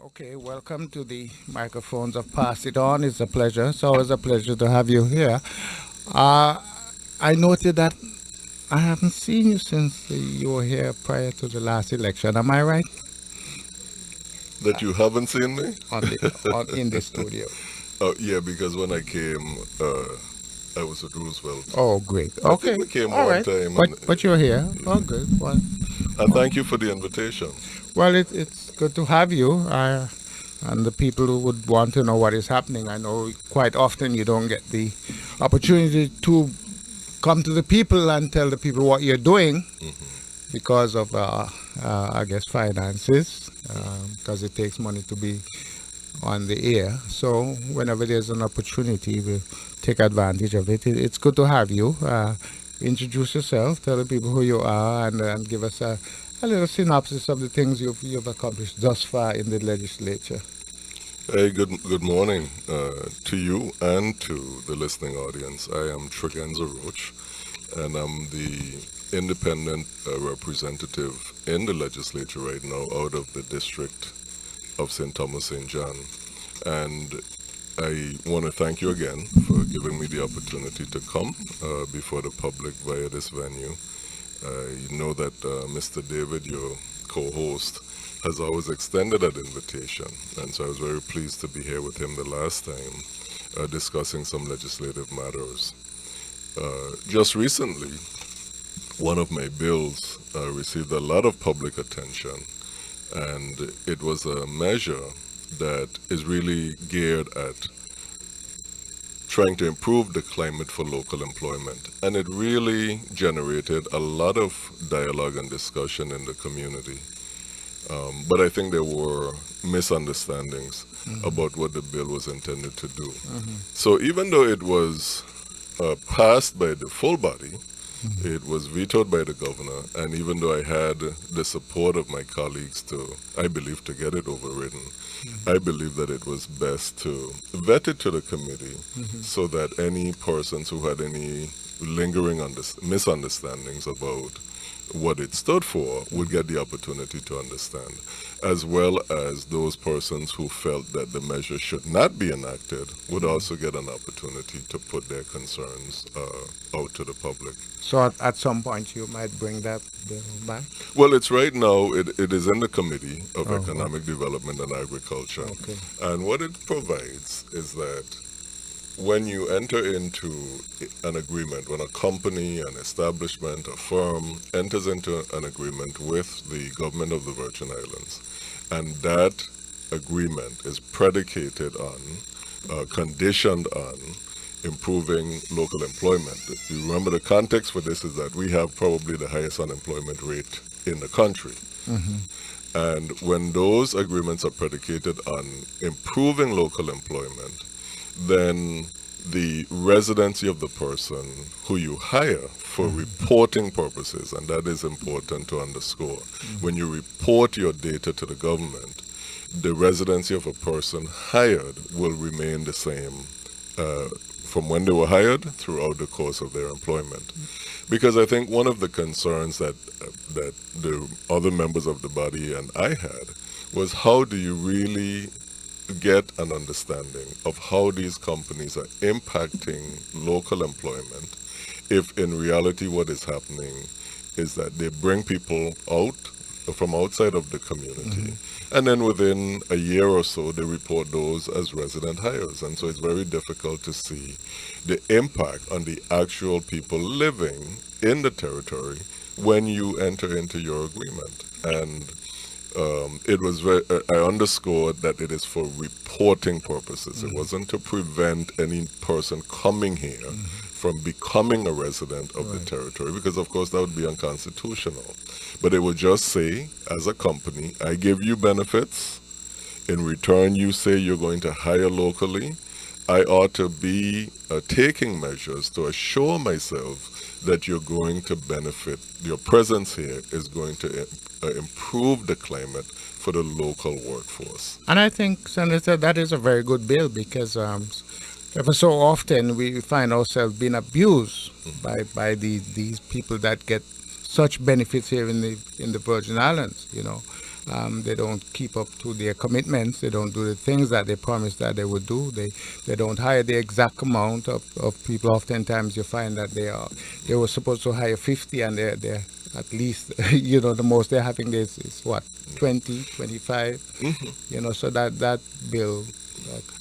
Okay, welcome to the microphones of Pass It On. It's a pleasure. It's always a pleasure to have you here. Uh, I noted that I haven't seen you since you were here prior to the last election. Am I right? That you haven't seen me? In the studio. Oh, yeah, because when I came, I was at Roosevelt. Oh, great. I Okay. think we came All one right. time, But you're here. Oh, good. and thank you for the invitation. Well, it's good to have you. And the people who would want to know what is happening, I know quite often you don't get the opportunity to come to the people and tell the people what you're doing because of, I guess, finances, because it takes money to be on the air. So whenever there's an opportunity, we'll take advantage of it. It's good to have you. Introduce yourself, tell the people who you are, and give us a little synopsis of the things you've accomplished thus far in the legislature. Hey, good morning to you and to the listening audience. I am Tregenza Roach, and I'm the independent representative in the legislature right now out of the district of St. Thomas St. John. And I want to thank you again for giving me the opportunity to come before the public via this venue. You know that Mr. David, your co-host, has always extended that invitation, and so I was very pleased to be here with him the last time, discussing some legislative matters. Just recently, one of my bills received a lot of public attention, and it was a measure that is really geared at trying to improve the climate for local employment. And it really generated a lot of dialogue and discussion in the community. But I think there were misunderstandings about what the bill was intended to do. So even though it was passed by the full body, it was vetoed by the governor, and even though I had the support of my colleagues to, I believe, to get it overridden, I believe that it was best to vet it to the committee so that any persons who had any lingering misunderstandings about what it stood for would get the opportunity to understand, as well as those persons who felt that the measure should not be enacted would also get an opportunity to put their concerns out to the public. So at some point you might bring that bill back. Well, it's right now, it is in the Committee of Oh, Economic Development and Agriculture. okay. And what it provides is that when you enter into an agreement, when a company, an establishment, a firm enters into an agreement with the government of the Virgin Islands, and that agreement is predicated on, conditioned on, improving local employment. You remember the context for this is that we have probably the highest unemployment rate in the country. And when those agreements are predicated on improving local employment, then the residency of the person who you hire for reporting purposes, and that is important to underscore. When you report your data to the government, the residency of a person hired will remain the same from when they were hired throughout the course of their employment. Because I think one of the concerns that the other members of the body and I had was, how do you really get an understanding of how these companies are impacting local employment if in reality what is happening is that they bring people out from outside of the community, and then within a year or so they report those as resident hires, and so it's very difficult to see the impact on the actual people living in the territory when you enter into your agreement. And it was very, I underscored that it is for reporting purposes. It wasn't to prevent any person coming here from becoming a resident of the territory, because of course that would be unconstitutional. But it would just say, as a company, I give you benefits. In return, you say you're going to hire locally. I ought to be taking measures to assure myself that you're going to benefit. Your presence here is going to improve the climate for the local workforce. And I think, Senator, that is a very good bill because ever so often we find ourselves being abused by these people that get such benefits here in the Virgin Islands, you know. They don't keep up to their commitments. They don't do the things that they promised that they would do. They don't hire the exact amount of people. Oftentimes you find that they were supposed to hire 50 and they're at least, the most they're having is what, 20, 25, so that bill,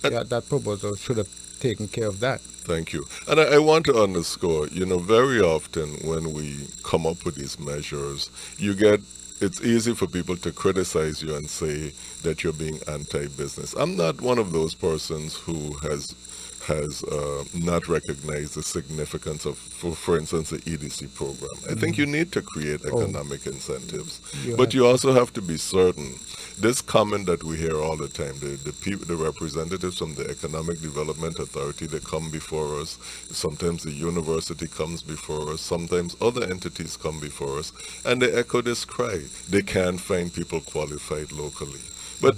that proposal should have taken care of that. Thank you. And I want to underscore, very often when we come up with these measures, it's easy for people to criticize you and say that you're being anti-business. I'm not one of those persons who has not recognized the significance of, for instance, the EDC program. I think you need to create economic incentives, but you also have to be certain. This comment that we hear all the time, the representatives from the Economic Development Authority, they come before us. Sometimes the university comes before us. Sometimes other entities come before us, and they echo this cry. They can't find people qualified locally. But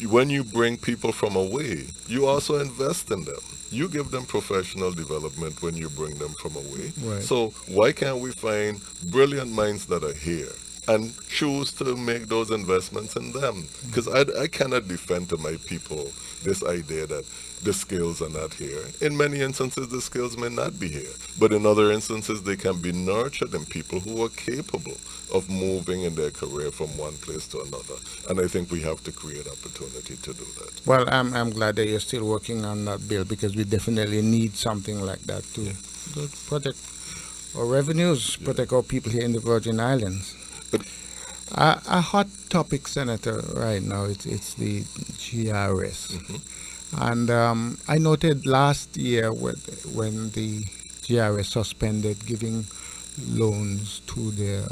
when you bring people from away, you also invest in them. You give them professional development when you bring them from away. Right. So why can't we find brilliant minds that are here and choose to make those investments in them? Because I cannot defend to my people this idea that the skills are not here. In many instances, the skills may not be here. But in other instances, they can be nurtured in people who are capable of moving in their career from one place to another. And I think we have to create opportunity to do that. Well, I'm glad that you're still working on that bill, because we definitely need something like that to protect our revenues, protect our people here in the Virgin Islands. A hot topic, Senator, right now, it's the GRS. And I noted last year when the GRS suspended giving loans to their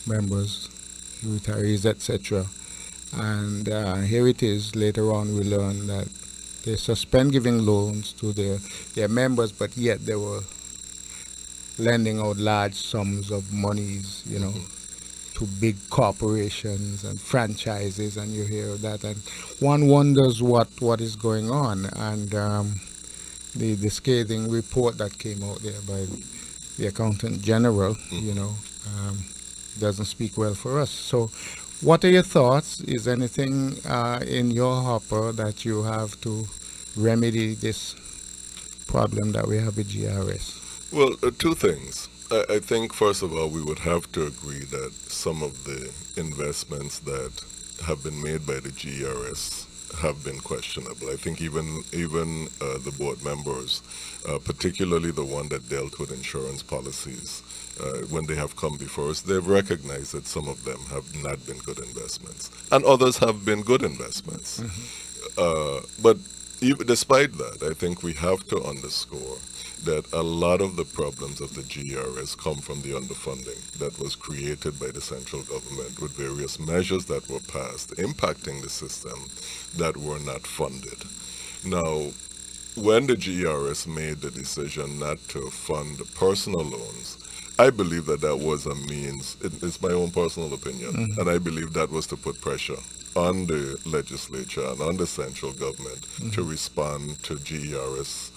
members, retirees, etc. And here it is, later on we learn that they suspend giving loans to their members, but yet they were lending out large sums of monies, to big corporations and franchises, and you hear that, and one wonders what is going on. And the scathing report that came out there by the Accountant General, doesn't speak well for us. So what are your thoughts? Is anything in your hopper that you have to remedy this problem that we have with GRS? Well, two things. I think, first of all, we would have to agree that some of the investments that have been made by the GRS have been questionable. I think even the board members, particularly the one that dealt with insurance policies, when they have come before us, they've recognized that some of them have not been good investments, and others have been good investments. But despite that, I think we have to underscore that a lot of the problems of the GRS come from the underfunding that was created by the central government with various measures that were passed impacting the system that were not funded. Now, when the GRS made the decision not to fund personal loans, I believe that was a means, it's my own personal opinion, and I believe that was to put pressure on the legislature and on the central government to respond to GRS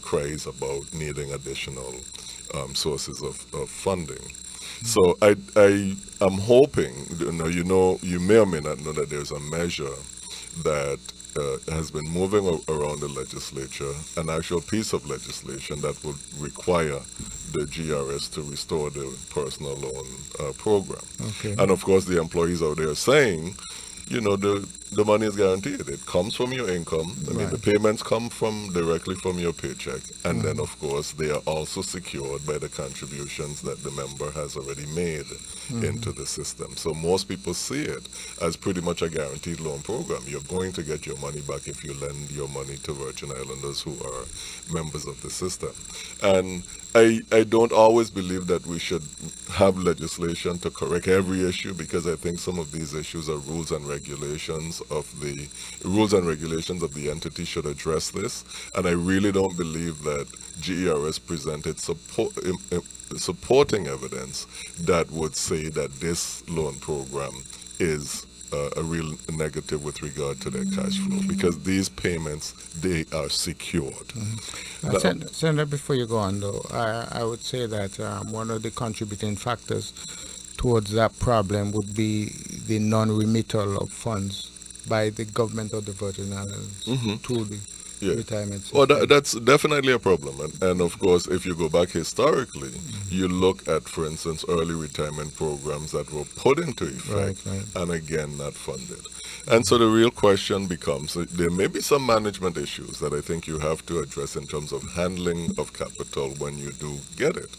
cries about needing additional sources of funding. So I am hoping, you may or may not know that there's a measure that has been moving around the legislature, an actual piece of legislation that would require the GRS to restore the personal loan program. Okay. And of course, the employees out there saying, the money is guaranteed. It comes from your income. I mean, the payments come directly from your paycheck. And then, of course, they are also secured by the contributions that the member has already made into the system. So most people see it as pretty much a guaranteed loan program. You're going to get your money back if you lend your money to Virgin Islanders who are members of the system. And I don't always believe that we should have legislation to correct every issue, because I think some of these issues are rules and regulations of the entity should address this. And I really don't believe that GERS presented supporting evidence that would say that this loan program is a real negative with regard to their cash flow, because these payments, they are secured. Senator, before you go on, though, I would say that one of the contributing factors towards that problem would be the non-remittal of funds by the government of the Virgin Islands to the Yeah. retirement system. Well, that's definitely a problem. And of course, if you go back historically, you look at, for instance, early retirement programs that were put into effect Right. and again not funded. And so the real question becomes, there may be some management issues that I think you have to address in terms of handling of capital when you do get it.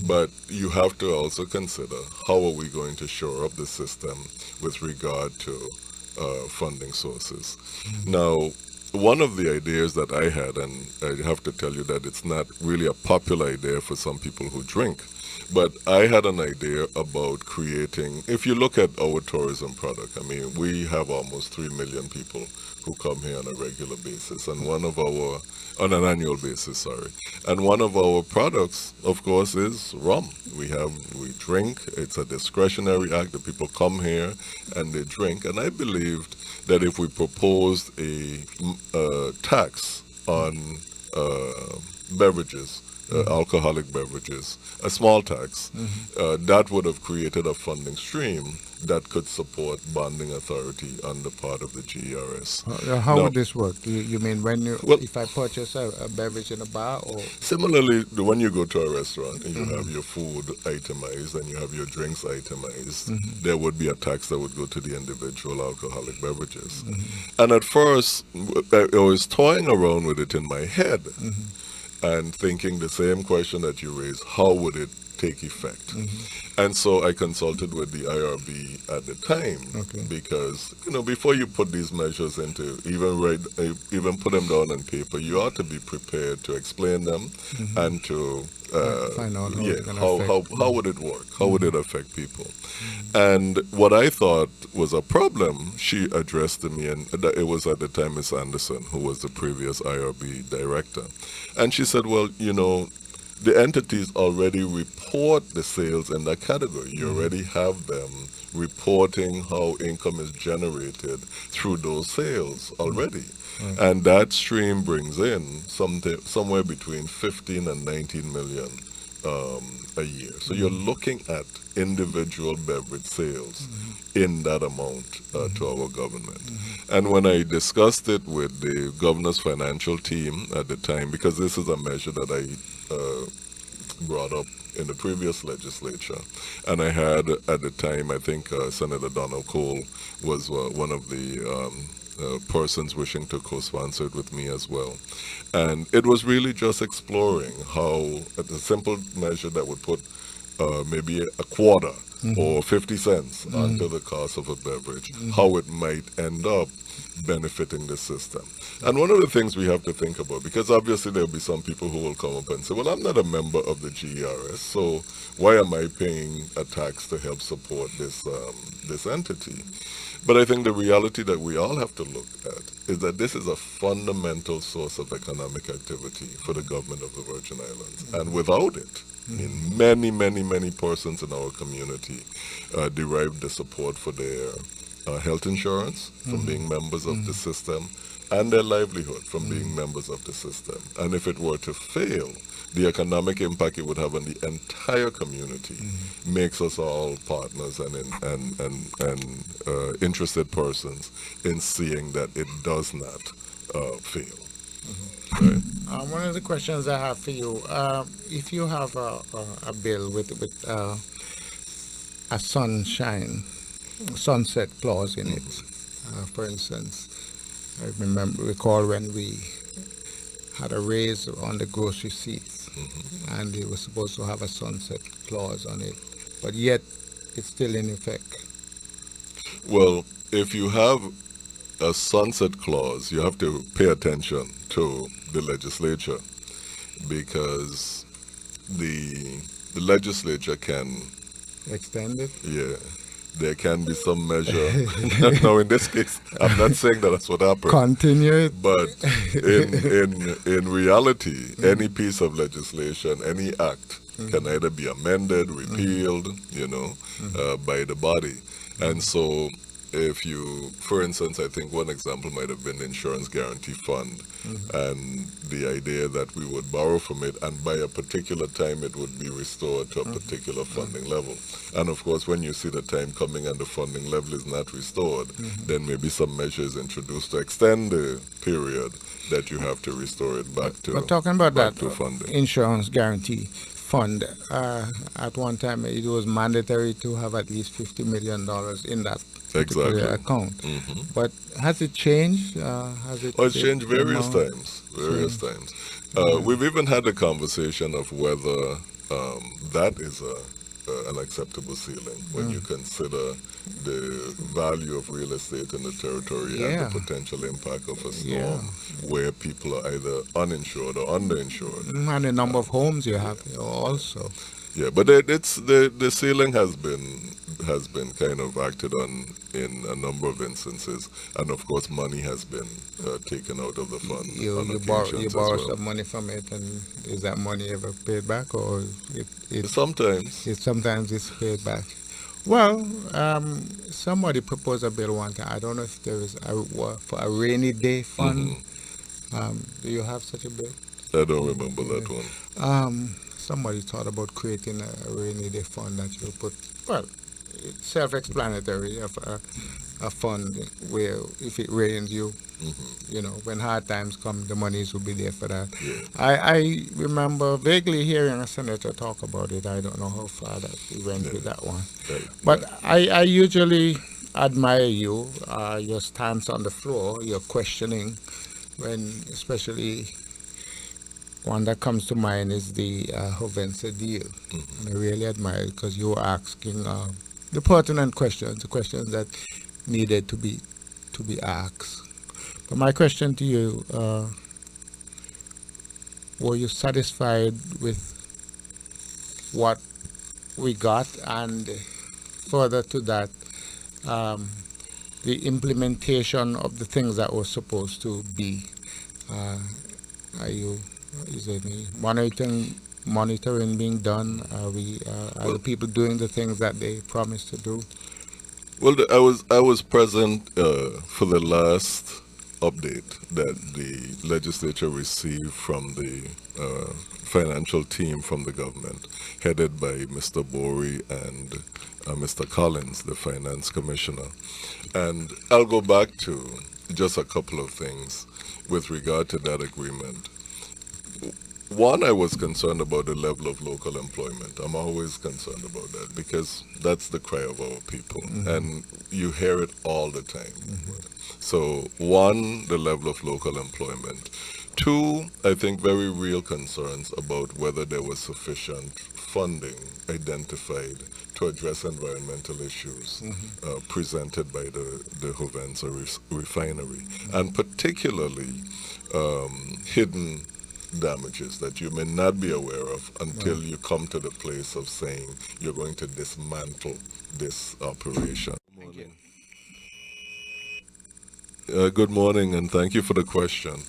But you have to also consider, how are we going to shore up the system with regard to funding sources? Now, one of the ideas that I had, and I have to tell you that it's not really a popular idea for some people who drink, but I had an idea about creating, if you look at our tourism product, I mean, we have almost 3 million people who come here on a regular basis, and on an annual basis, sorry. And one of our products, of course, is rum. We drink, it's a discretionary act. The people come here and they drink. And I believed that if we proposed a tax on beverages, alcoholic beverages, a small tax, that would have created a funding stream that could support bonding authority on the part of the GERS. How Now, would this work? You mean if I purchase a beverage in a bar, or similarly, when you go to a restaurant and you have your food itemized and you have your drinks itemized, there would be a tax that would go to the individual alcoholic beverages. And at first, I was toying around with it in my head and thinking the same question that you raised, how would it take effect? And so I consulted with the IRB at the time, because before you put these measures into even put them down on paper, you ought to be prepared to explain them and to find out how would it work? How would it affect people? And what I thought was a problem, she addressed to me, and it was at the time Miss Anderson, who was the previous IRB director. And she said, well, the entities already report the sales in that category. You already have them reporting how income is generated through those sales already. And that stream brings in somewhere between 15 and 19 million a year. So you're looking at individual beverage sales in that amount to our government. And when I discussed it with the governor's financial team at the time, because this is a measure that I brought up in the previous legislature, and I had at the time, I think Senator Donald Cole was one of the persons wishing to co-sponsor it with me as well. And it was really just exploring how a simple measure that would put maybe a quarter or 50 cents onto the cost of a beverage, how it might end up benefiting the system. And one of the things we have to think about, because obviously there'll be some people who will come up and say, well, I'm not a member of the GERS, so why am I paying a tax to help support this entity? But I think the reality that we all have to look at is that this is a fundamental source of economic activity for the government of the Virgin Islands. And without it, many persons in our community derive the support for their health insurance from being members of the system, and their livelihood from being members of the system. And if it were to fail, the economic impact it would have on the entire community makes us all partners and interested persons in seeing that it does not fail. Right. One of the questions I have for you, if you have a bill with a sunset clause in it, for instance, I recall when we had a raise on the grocery receipts, and it was supposed to have a sunset clause on it, but yet it's still in effect. Well, if you have a sunset clause, you have to pay attention to the legislature, because the legislature can Extend it? Yeah, there can be some measure. Now, in this case, I'm not saying that that's what happened. Continue it? But in reality, any piece of legislation, any act, can either be amended, repealed, by the body. And so if you, for instance, I think one example might have been the Insurance Guarantee Fund, and the idea that we would borrow from it, and by a particular time it would be restored to a particular funding level. And of course, when you see the time coming and the funding level is not restored, then maybe some measures introduced to extend the period that you have to restore it back to. But talking about back that to funding. insurance guarantee fund, at one time it was mandatory to have at least $50 million in that particular Exactly. account. But has it changed? Has it? Well, it's changed the various amount? times. Various times. We've even had a conversation of whether that is an acceptable ceiling when you consider the value of real estate in the territory and Yeah. the potential impact of a storm Yeah. where people are either uninsured or underinsured. And the number of homes you have also. Yeah, but it's the ceiling has been kind of acted on in a number of instances, and of course money has been taken out of the fund on You borrow occasions as borrow well. some money from it, and is that money ever paid back, or Sometimes. sometimes it's paid back? Well, somebody proposed a bill one time. I don't know if there is for a rainy day fund. Do you have such a bill? I don't remember that one. Somebody thought about creating a rainy day fund that you put. Well, it's self-explanatory. Of a fund where if it rains, when hard times come, the monies will be there for that. Yeah. I remember vaguely hearing a senator talk about it. I don't know how far that he went with that one. Right. But I usually admire you, your stance on the floor, your questioning, especially one that comes to mind is the Hovensa deal. And I really admire it because you were asking the pertinent questions, the questions that needed to be asked. But my question to you, were you satisfied with what we got? And further to that, the implementation of the things that were supposed to be. Is any monitoring being done? Are the people doing the things that they promised to do? Well, I was present for the last update that the legislature received from the financial team from the government, headed by Mr. Bory and Mr. Collins, the finance commissioner. And I'll go back to just a couple of things with regard to that agreement. One, I was concerned about the level of local employment. I'm always concerned about that because that's the cry of our people, and you hear it all the time. So, one, the level of local employment. Two, I think very real concerns about whether there was sufficient funding identified to address environmental issues presented by the Hovensa refinery, and particularly hidden damages that you may not be aware of until you come to the place of saying you're going to dismantle this operation. Good morning, and thank you for the question.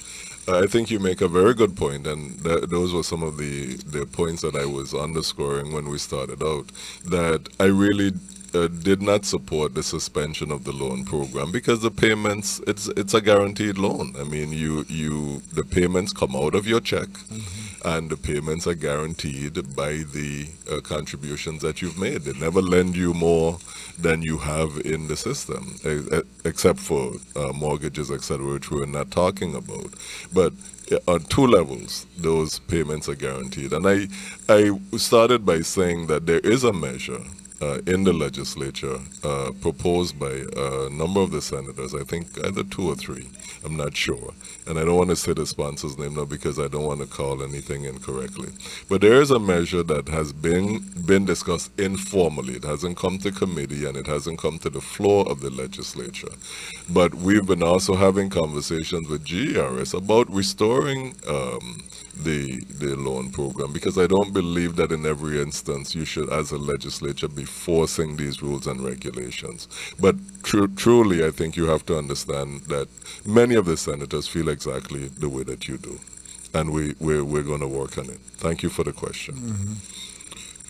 I think you make a very good point, and those were some of the points that I was underscoring when we started out, that I really did not support the suspension of the loan program because the payments, it's a guaranteed loan. I mean, the payments come out of your check, and the payments are guaranteed by the contributions that you've made. They never lend you more than you have in the system, except for mortgages, etc., which we're not talking about. But on two levels, those payments are guaranteed. And I started by saying that there is a measure in the legislature proposed by a number of the senators, I think either two or three, I'm not sure. And I don't want to say the sponsor's name now because I don't want to call anything incorrectly. But there is a measure that has been discussed informally. It hasn't come to committee and it hasn't come to the floor of the legislature. But we've been also having conversations with GERS about restoring the loan program, because I don't believe that in every instance you should, as a legislature, be forcing these rules and regulations. But truly, I think you have to understand that many of the senators feel exactly the way that you do, and we're going to work on it. Thank you for the question.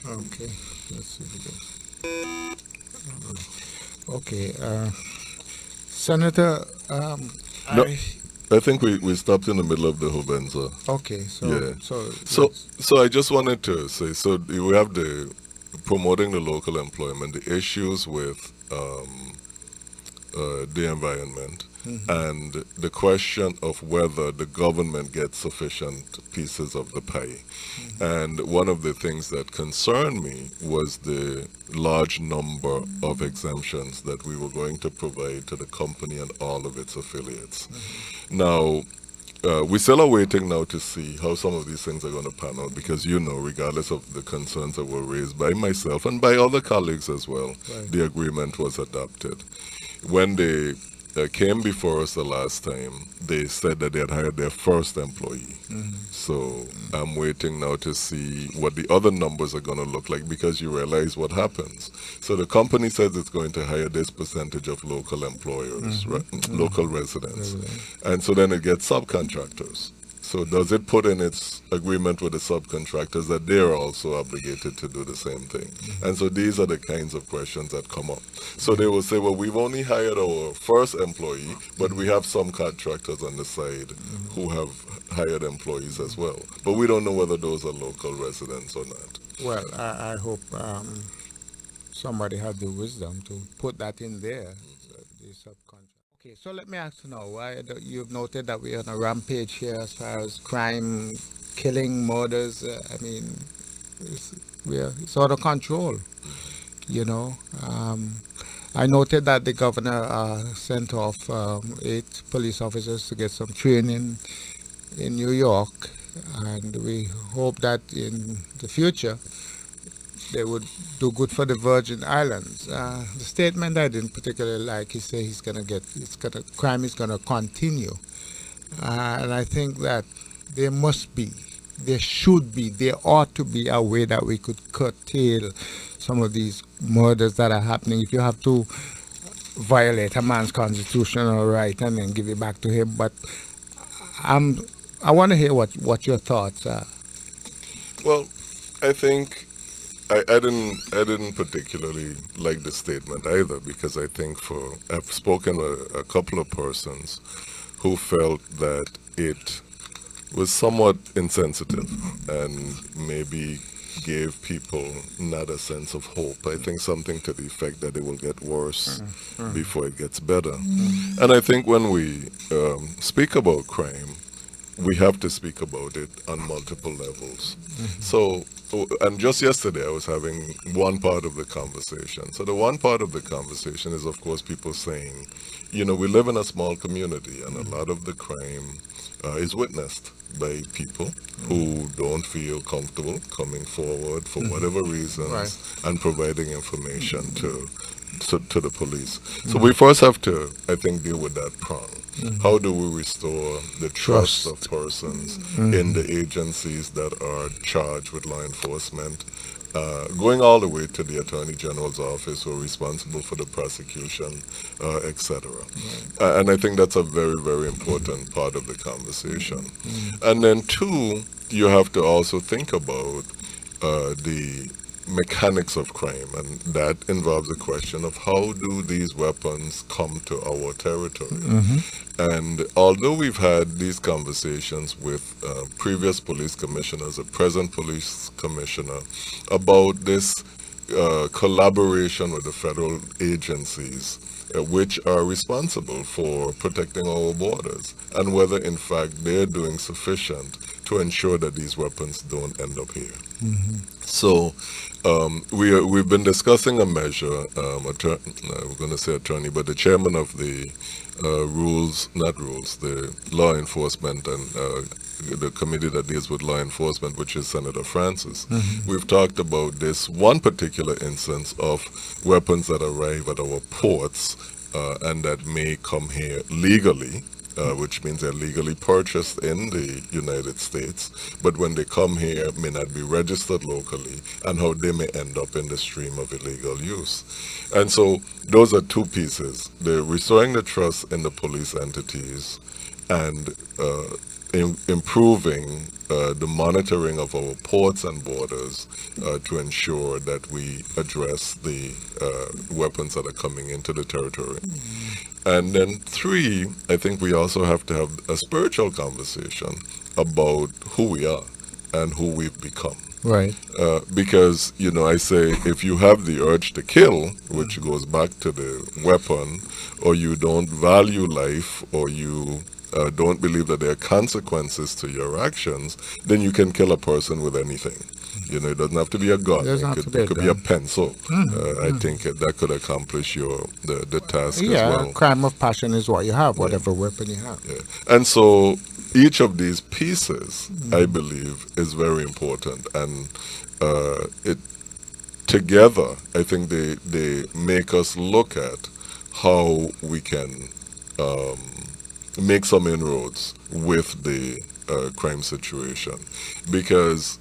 Okay, let's see if it goes. Okay. Senator, No. I think we stopped in the middle of the Hobenza. okay, so Yeah. so So I just wanted to say, so we have the promoting the local employment, the issues with the environment, and the question of whether the government gets sufficient pieces of the pie. And one of the things that concerned me was the large number of exemptions that we were going to provide to the company and all of its affiliates. Now, we still are waiting now to see how some of these things are going to pan out because, regardless of the concerns that were raised by myself and by other colleagues as well, Right. the agreement was adopted. When they came before us the last time, they said that they had hired their first employee. So I'm waiting now to see what the other numbers are going to look like because you realize what happens. So the company says it's going to hire this percentage of local employers, local residents. And so then it gets subcontractors. So does it put in its agreement with the subcontractors that they're also obligated to do the same thing? And so these are the kinds of questions that come up. So they will say, well, we've only hired our first employee, but we have some contractors on the side who have hired employees as well. But we don't know whether those are local residents or not. well, I hope somebody had the wisdom to put that in there, the subcontract. Okay, so let me ask you now, you've noted that we're on a rampage here as far as crime, killing, murders. I mean, it's out of control, you know. I noted that the governor sent off 8 police officers to get some training in New York, and we hope that in the future they would do good for the Virgin Islands. The statement I didn't particularly like, he said crime is gonna continue, and I think that there ought to be a way that we could curtail some of these murders that are happening. If you have to violate a man's constitutional right and then give it back to him, but I want to hear what your thoughts are. Well, I think I didn't particularly like the statement either because I think I've spoken with a couple of persons who felt that it was somewhat insensitive and maybe gave people not a sense of hope. I think something to the effect that it will get worse before it gets better. And I think when we speak about crime, we have to speak about it on multiple levels. So, and just yesterday I was having one part of the conversation. So the one part of the conversation is, of course, people saying, we live in a small community and a lot of the crime is witnessed by people who don't feel comfortable coming forward for whatever reasons and providing information to the police. So we first have to, I think, deal with that prong. How do we restore the trust of persons in the agencies that are charged with law enforcement, going all the way to the Attorney General's office who are responsible for the prosecution, etc. And I think that's a very, very important part of the conversation. And then 2, you have to also think about the mechanics of crime, and that involves the question of how do these weapons come to our territory. And although we've had these conversations with previous police commissioners, the present police commissioner, about this collaboration with the federal agencies which are responsible for protecting our borders, and whether in fact they're doing sufficient to ensure that these weapons don't end up here. So we've been discussing a measure, we're going to say attorney, but the chairman of the the law enforcement and the committee that deals with law enforcement, which is Senator Francis. We've talked about this one particular instance of weapons that arrive at our ports and that may come here legally, which means they're legally purchased in the United States, but when they come here may not be registered locally, and how they may end up in the stream of illegal use. And so those are 2 pieces: the restoring the trust in the police entities and improving the monitoring of our ports and borders to ensure that we address the weapons that are coming into the territory. And then three, I think we also have to have a spiritual conversation about who we are and who we've become. Right. Because, I say if you have the urge to kill, which goes back to the weapon, or you don't value life, or you don't believe that there are consequences to your actions, then you can kill a person with anything. It doesn't have to be a gun. It could be a pencil. I think that could accomplish the task as well. Crime of passion is what you have, whatever weapon you have. Yeah. And so each of these pieces, I believe, is very important. And it together, I think they make us look at how we can make some inroads with the crime situation. Because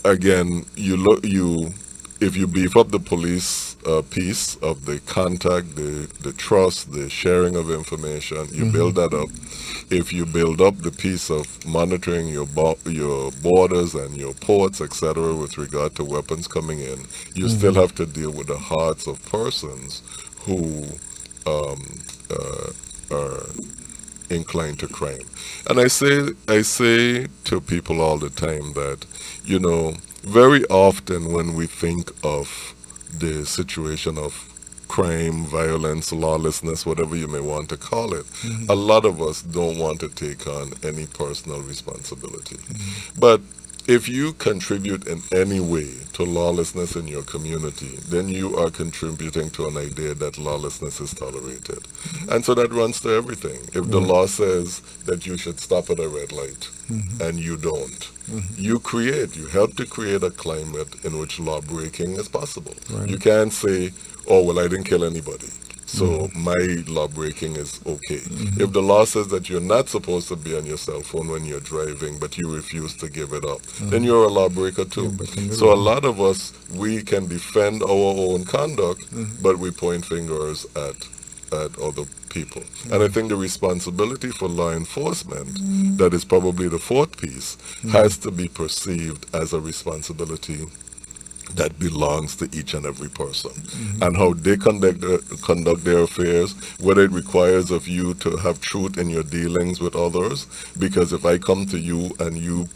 again, if you beef up the police piece of the contact, the trust, the sharing of information, you build that up. If you build up the piece of monitoring your borders and your ports, etc., with regard to weapons coming in, you still have to deal with the hearts of persons who are inclined to crime. And I say to people all the time that, very often when we think of the situation of crime, violence, lawlessness, whatever you may want to call it, a lot of us don't want to take on any personal responsibility. But if you contribute in any way to lawlessness in your community, then you are contributing to an idea that lawlessness is tolerated. And so that runs to everything. If the law says that you should stop at a red light and you don't, you help to create a climate in which law breaking is possible. Right. You can't say, oh, well, I didn't kill anybody, so my law breaking is okay. If the law says that you're not supposed to be on your cell phone when you're driving, but you refuse to give it up, then you're a lawbreaker too. So a lot of us, we can defend our own conduct, but we point fingers at other people. And I think the responsibility for law enforcement, that is probably the fourth piece, has to be perceived as a responsibility that belongs to each and every person. And how they conduct their affairs, whether it requires of you to have truth in your dealings with others, because if I come to you and you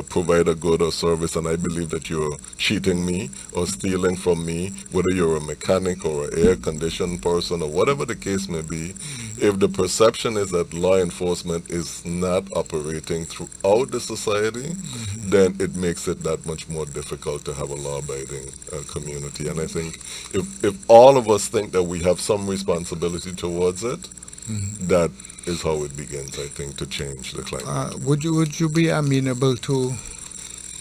provide a good or service and I believe that you're cheating me or stealing from me, whether you're a mechanic or an air-conditioned person or whatever the case may be, if the perception is that law enforcement is not operating throughout the society, then it makes it that much more difficult to have a law-abiding community. And I think if all of us think that we have some responsibility towards it, that is how it begins, I think, to change the climate. Would you be amenable to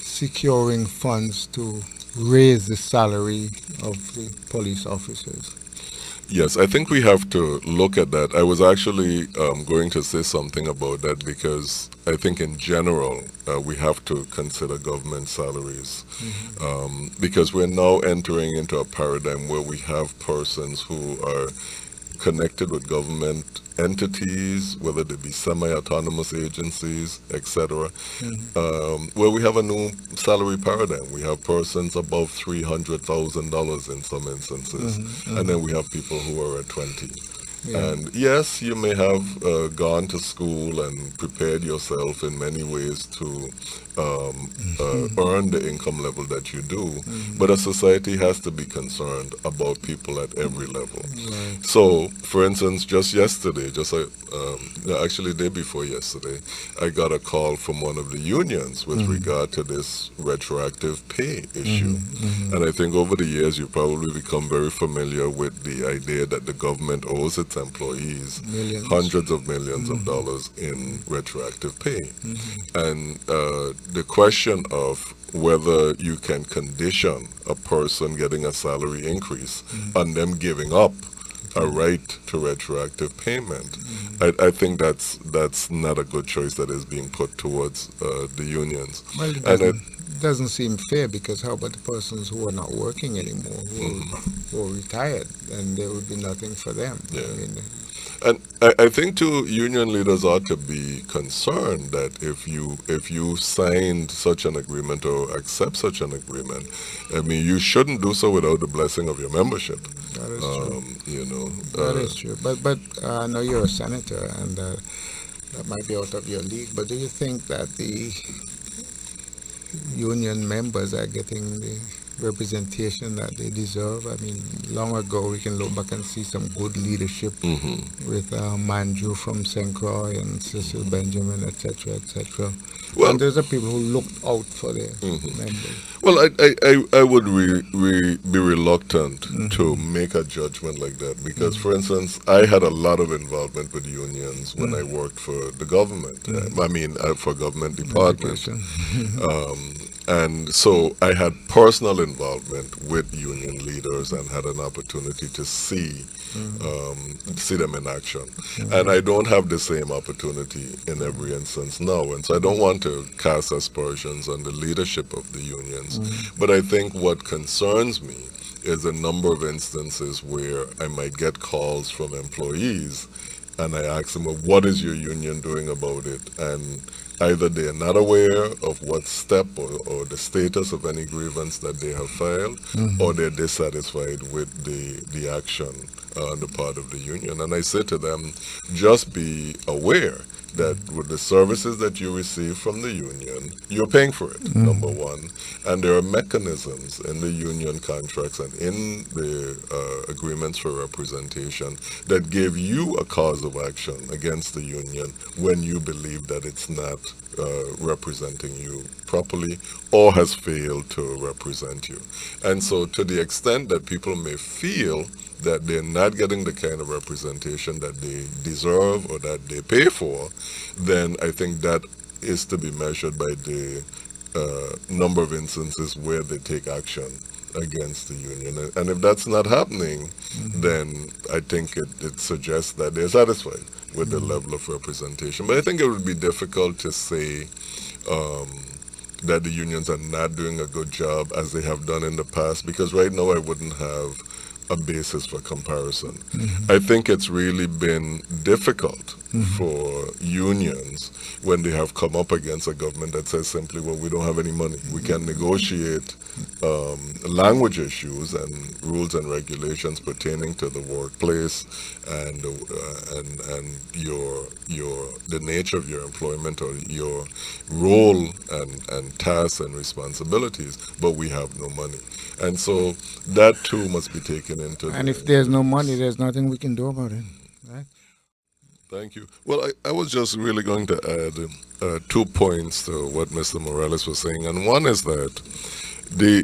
securing funds to raise the salary of the police officers? Yes, I think we have to look at that. I was actually going to say something about that because I think in general we have to consider government salaries because we're now entering into a paradigm where we have persons who are connected with government entities, whether they be semi-autonomous agencies, etc., where we have a new salary paradigm. We have persons above $300,000 in some instances, and then we have people who are at 20. And yes, you may have gone to school and prepared yourself in many ways to earn the income level that you do, but a society has to be concerned about people at every level. So, for instance, just yesterday, actually the day before yesterday, I got a call from one of the unions with regard to this retroactive pay issue. And I think over the years you've probably become very familiar with the idea that the government owes its employees hundreds of millions of dollars in retroactive pay. And the question of whether you can condition a person getting a salary increase on them giving up a right to retroactive payment, I think that's not a good choice that is being put towards the unions. Well, it doesn't seem fair, because how about the persons who are not working anymore, who are retired, and there would be nothing for them? Yeah. I mean, And I think too, union leaders ought to be concerned that if you signed such an agreement or accept such an agreement, I mean, you shouldn't do so without the blessing of your membership. that is true. You know, That is true. But I know you're a senator, and that might be out of your league. But do you think that the union members are getting the representation that they deserve? I mean, long ago we can look back and see some good leadership with Manju from St. Croix and Cecil Benjamin, etc., etc. Well, and there's a people who looked out for their members. Well, I would be reluctant to make a judgment like that because, for instance, I had a lot of involvement with unions when I worked for the government. I mean, for government department. And so I had personal involvement with union leaders and had an opportunity to see them in action. And I don't have the same opportunity in every instance now. And so I don't want to cast aspersions on the leadership of the unions. But I think what concerns me is a number of instances where I might get calls from employees and I ask them, well, what is your union doing about it? And either they are not aware of what step or the status of any grievance that they have filed, or they're dissatisfied with the action on the part of the union. And I say to them, just be aware that with the services that you receive from the union, you're paying for it, number one. And there are mechanisms in the union contracts and in the agreements for representation that give you a cause of action against the union when you believe that it's not representing you properly or has failed to represent you. And so to the extent that people may feel that they're not getting the kind of representation that they deserve or that they pay for, then I think that is to be measured by the number of instances where they take action against the union. And if that's not happening, then I think it suggests that they're satisfied with the level of representation. But I think it would be difficult to say that the unions are not doing a good job as they have done in the past, because right now I wouldn't have a basis for comparison. I think it's really been difficult for unions when they have come up against a government that says simply, well, we don't have any money. We can negotiate language issues and rules and regulations pertaining to the workplace and the nature of your employment or your role and tasks and responsibilities, but we have no money. And so that too must be taken into. And if there's no money, there's nothing we can do about it, right? Thank you. Well, I was just really going to add 2 points to what Mr. Morales was saying. And one is that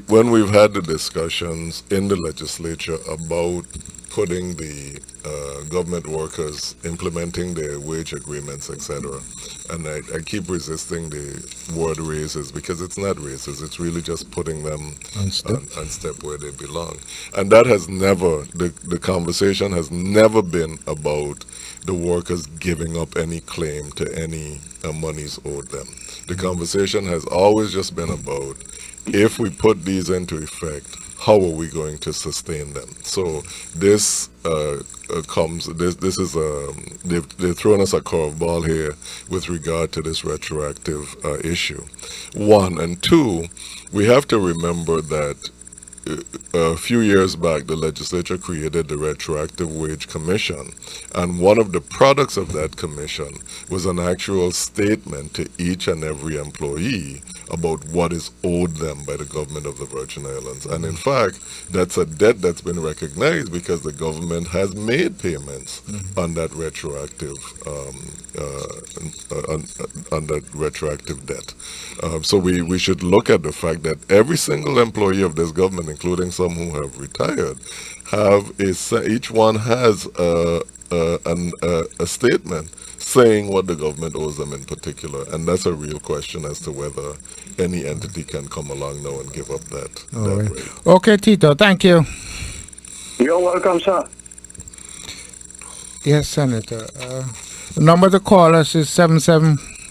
when we've had the discussions in the legislature about putting the government workers implementing their wage agreements, etc. And I keep resisting the word raises because it's not raises. It's really just putting them on step where they belong. And that has never, the conversation has never been about the workers giving up any claim to any monies owed them. The conversation has always just been about, if we put these into effect, how are we going to sustain them? So this they've thrown us a curveball here with regard to this retroactive issue. One, and two, we have to remember that a few years back, the legislature created the Retroactive Wage Commission, and one of the products of that commission was an actual statement to each and every employee about what is owed them by the government of the Virgin Islands. And in fact, that's a debt that's been recognized because the government has made payments on that retroactive debt. So we should look at the fact that every single employee of this government, including some who have retired, each one has a statement saying what the government owes them in particular, and that's a real question as to whether any entity can come along now and give up that rate. Okay, Tito, thank you. You're welcome, sir. Yes, Senator. The number to call us is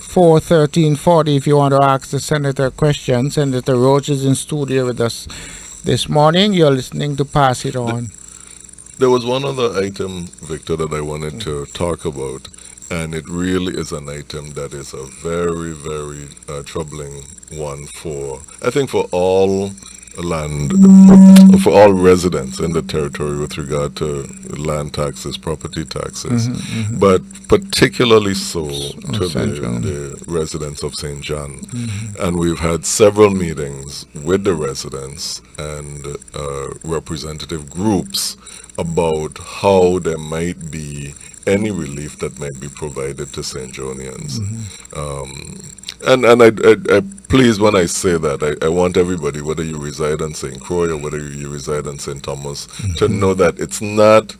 41340 if you want to ask the senator a question. Senator Roach is in studio with us this morning. You're listening to Pass It On. There was one other item, Victor, that I wanted to talk about, and it really is an item that is a very, very troubling one I think, for all land, for all residents in the territory with regard to land taxes, property taxes, but particularly so to the residents of St. John. And we've had several meetings with the residents and representative groups about how there might be any relief that might be provided to St. Johnians. And I please, when I say that, I want everybody, whether you reside in St. Croix or whether you reside in St. Thomas, to know that it's not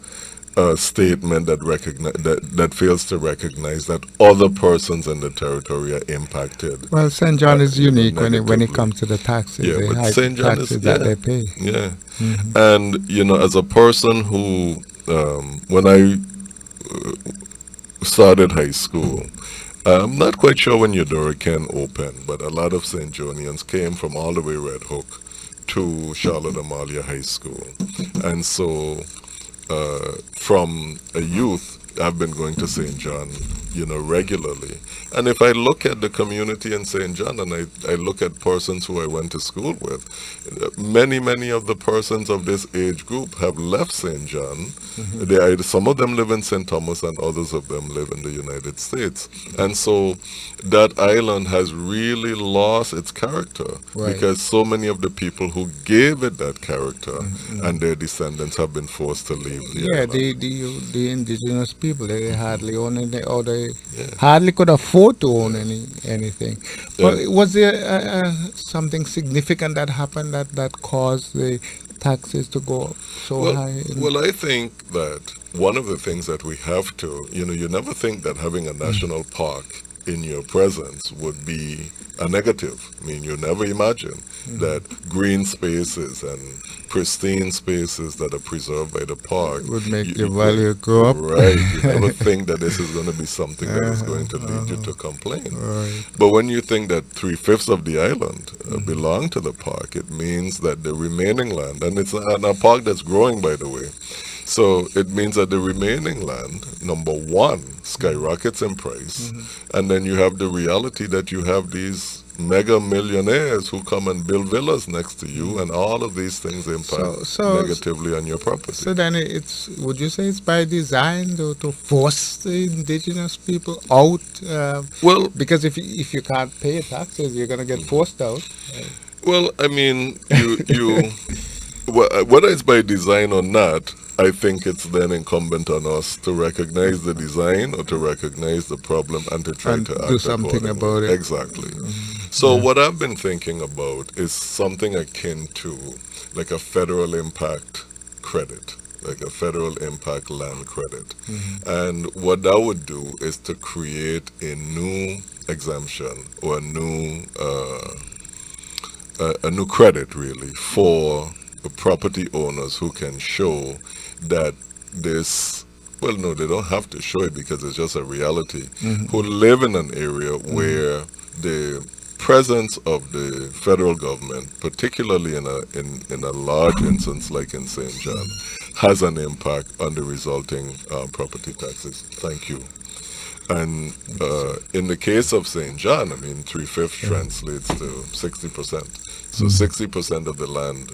a statement that fails to recognize that other persons in the territory are impacted. Well, St. John is unique when it negatively. comes to the taxes. Yeah, the but high St. John taxes is that they pay. Yeah, and as a person who, when I started high school, I'm not quite sure when Eudora can open, but a lot of St. Johnians came from all the way Red Hook to Charlotte Amalia High School. And so from a youth, I've been going to St. John, regularly. And if I look at the community in St. John and I look at persons who I went to school with, many of the persons of this age group have left St. John. Some of them live in St. Thomas and others of them live in the United States. And so that island has really lost its character because so many of the people who gave it that character and their descendants have been forced to leave the island. The indigenous people, they hardly own any, or they hardly could afford to own anything. But was there something significant that happened that caused the taxes to go up so high? Well, I think that one of the things that we have to, you never think that having a national park in your presence would be a negative. I mean, you never imagine that green spaces and pristine spaces that are preserved by the park would make your value go up. Right. You never think that this is going to be something that is going to lead you to complain. But when you think that 3/5 of the island belong to the park, it means that the remaining land, and it's a park that's growing, by the way, so it means that the remaining land, number one, skyrockets in price, and then you have the reality that you have these mega millionaires who come and build villas next to you, and all of these things impact negatively on your property. So then would you say it's by design to force the indigenous people out? Because if you can't pay taxes, you're going to get forced out. Well, I mean, whether it's by design or not, I think it's then incumbent on us to recognize the design or to recognize the problem and to try to act do something about it. Exactly. So what I've been thinking about is something akin to like a federal impact credit, like a federal impact land credit. And what that would do is to create a new exemption or a new credit, really, for property owners who can show that this, well, no, they don't have to show it because it's just a reality, who live in an area where the presence of the federal government, particularly in a large instance like in St. John, has an impact on the resulting property taxes. Thank you. And in the case of St. John, I mean, 3/5 translates to 60%. So 60% of the land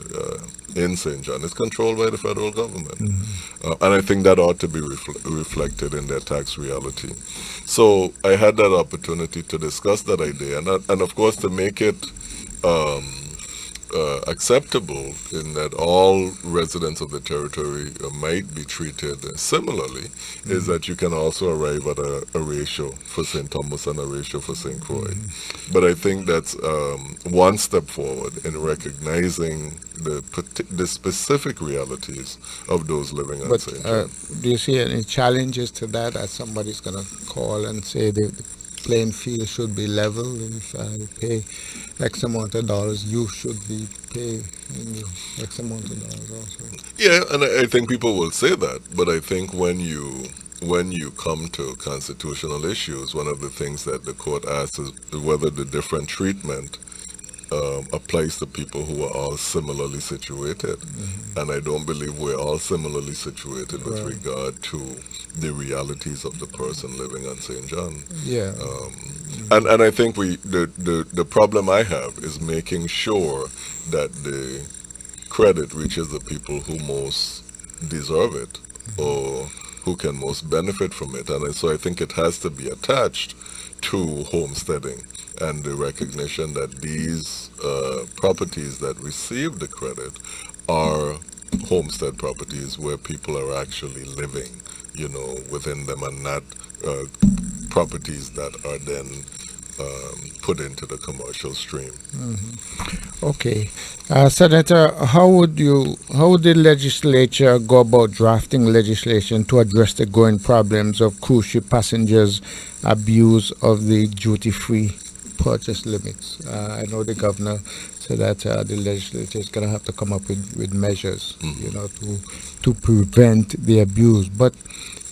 in St. John is controlled by the federal government. And I think that ought to be reflected in their tax reality. So I had that opportunity to discuss that idea. And of course, to make it acceptable in that all residents of the territory might be treated similarly, is that you can also arrive at a ratio for St. Thomas and a ratio for St. Croix. But I think that's one step forward in recognizing the specific realities of those living on St. John. Do you see any challenges to that, as somebody's going to call and say the playing field should be level? If I pay X amount of dollars, you should be paying X amount of dollars also. Yeah, and I think people will say that, but I think when when you come to constitutional issues, one of the things that the court asks is whether the different treatment applies to people who are all similarly situated. And I don't believe we're all similarly situated with regard to the realities of the person living on St. John. Yeah. And I think the problem I have is making sure that the credit reaches the people who most deserve it or who can most benefit from it. And so I think it has to be attached to homesteading and the recognition that these properties that receive the credit are homestead properties where people are actually living, within them, and not properties that are then put into the commercial stream. Okay. Senator, how would the legislature go about drafting legislation to address the growing problems of cruise ship passengers' abuse of the duty-free purchase limits? I know the governor said that the legislature is going to have to come up with measures, to prevent the abuse. But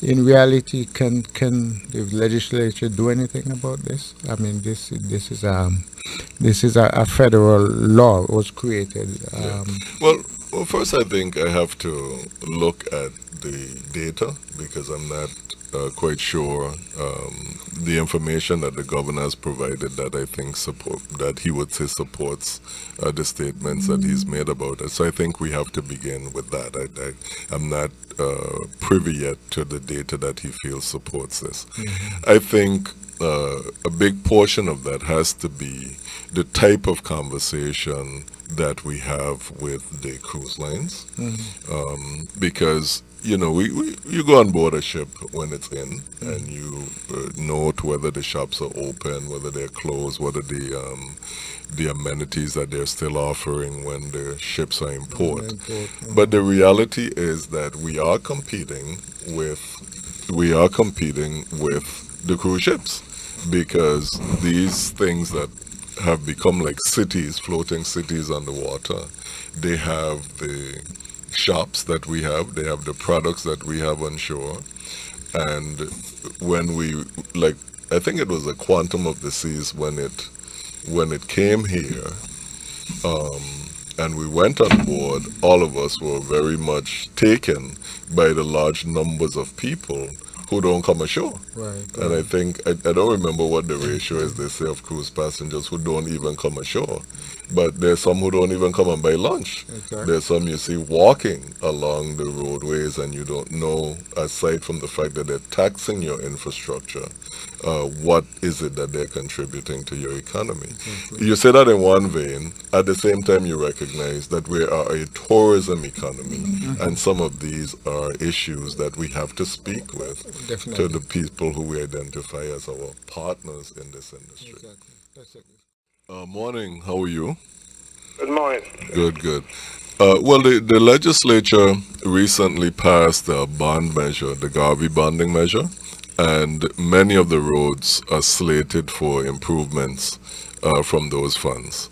in reality, can the legislature do anything about this? I mean, this is a federal law was created. Well, first I think I have to look at the data because I'm not quite sure the information that the governor has provided that I think that he would say supports the statements that he's made about it. So I think we have to begin with that. I'm not privy yet to the data that he feels supports this. I think a big portion of that has to be the type of conversation that we have with the cruise lines, because you go on board a ship when it's in, and you note whether the shops are open, whether they're closed, whether the amenities that they're still offering when the ships are in port. But the reality is that we are competing with the cruise ships, because these things that have become like cities, floating cities on the water, they have the shops that we have, they have the products that we have on shore. And when I think it was a Quantum of the Seas when it came here, and we went on board, all of us were very much taken by the large numbers of people who don't come ashore. Right. And I think, I don't remember what the ratio is, they say, of cruise passengers who don't even come ashore. But there's some who don't even come and buy lunch. Exactly. There's some you see walking along the roadways, and you don't know, aside from the fact that they're taxing your infrastructure, what is it that they're contributing to your economy. Exactly. You say that in one vein. At the same time, you recognize that we are a tourism economy, and some of these are issues that we have to speak with to the people who we identify as our partners in this industry. Exactly. That's it. Morning, how are you? Good morning. Good. Well, the legislature recently passed a bond measure, the Garvey bonding measure, and many of the roads are slated for improvements from those funds.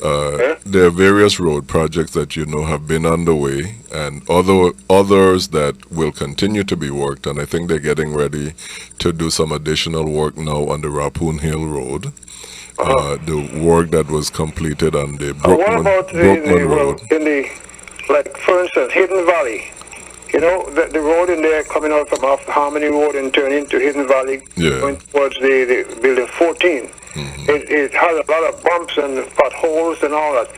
There are various road projects that have been underway, and others that will continue to be worked, and I think they're getting ready to do some additional work now on the Rappoon Hill Road. The work that was completed on the what about the Road. road in for instance, Hidden Valley? The road in there coming out from off Harmony Road and turning into Hidden Valley, going towards the building 14. It has a lot of bumps and potholes and all that.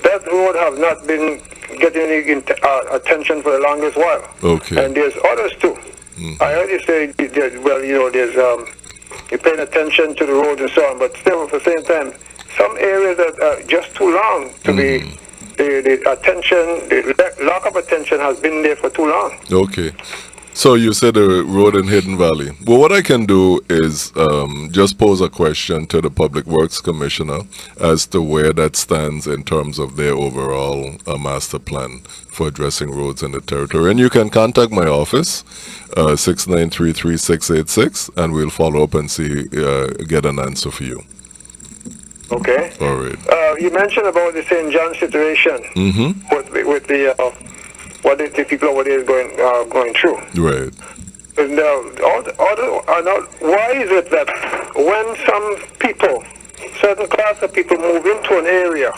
That road have not been getting any attention for the longest while. Okay. And there's others too. I heard you say, there's you're paying attention to the roads and so on, but still at the same time, some areas that are just too long to be, the attention, the lack of attention has been there for too long. Okay. So you said the road in Hidden Valley. Well, what I can do is just pose a question to the Public Works Commissioner as to where that stands in terms of their overall master plan for addressing roads in the territory. And you can contact my office, 6933686, and we'll follow up and get an answer for you. Okay. All right. You mentioned about the St. John situation with the what the people over there is going through. Right. Now, why is it that when some people, certain class of people move into an area,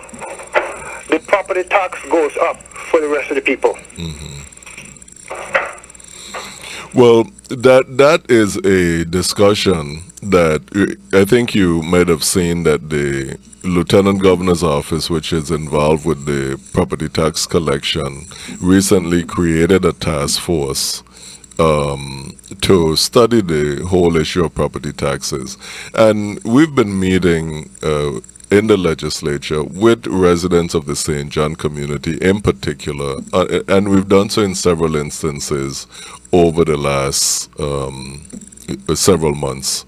the property tax goes up for the rest of the people? Well, that is a discussion that I think you might have seen that the Lieutenant Governor's Office, which is involved with the property tax collection, recently created a task force to study the whole issue of property taxes. And we've been meeting in the legislature with residents of the St. John community in particular, and we've done so in several instances over the last several months.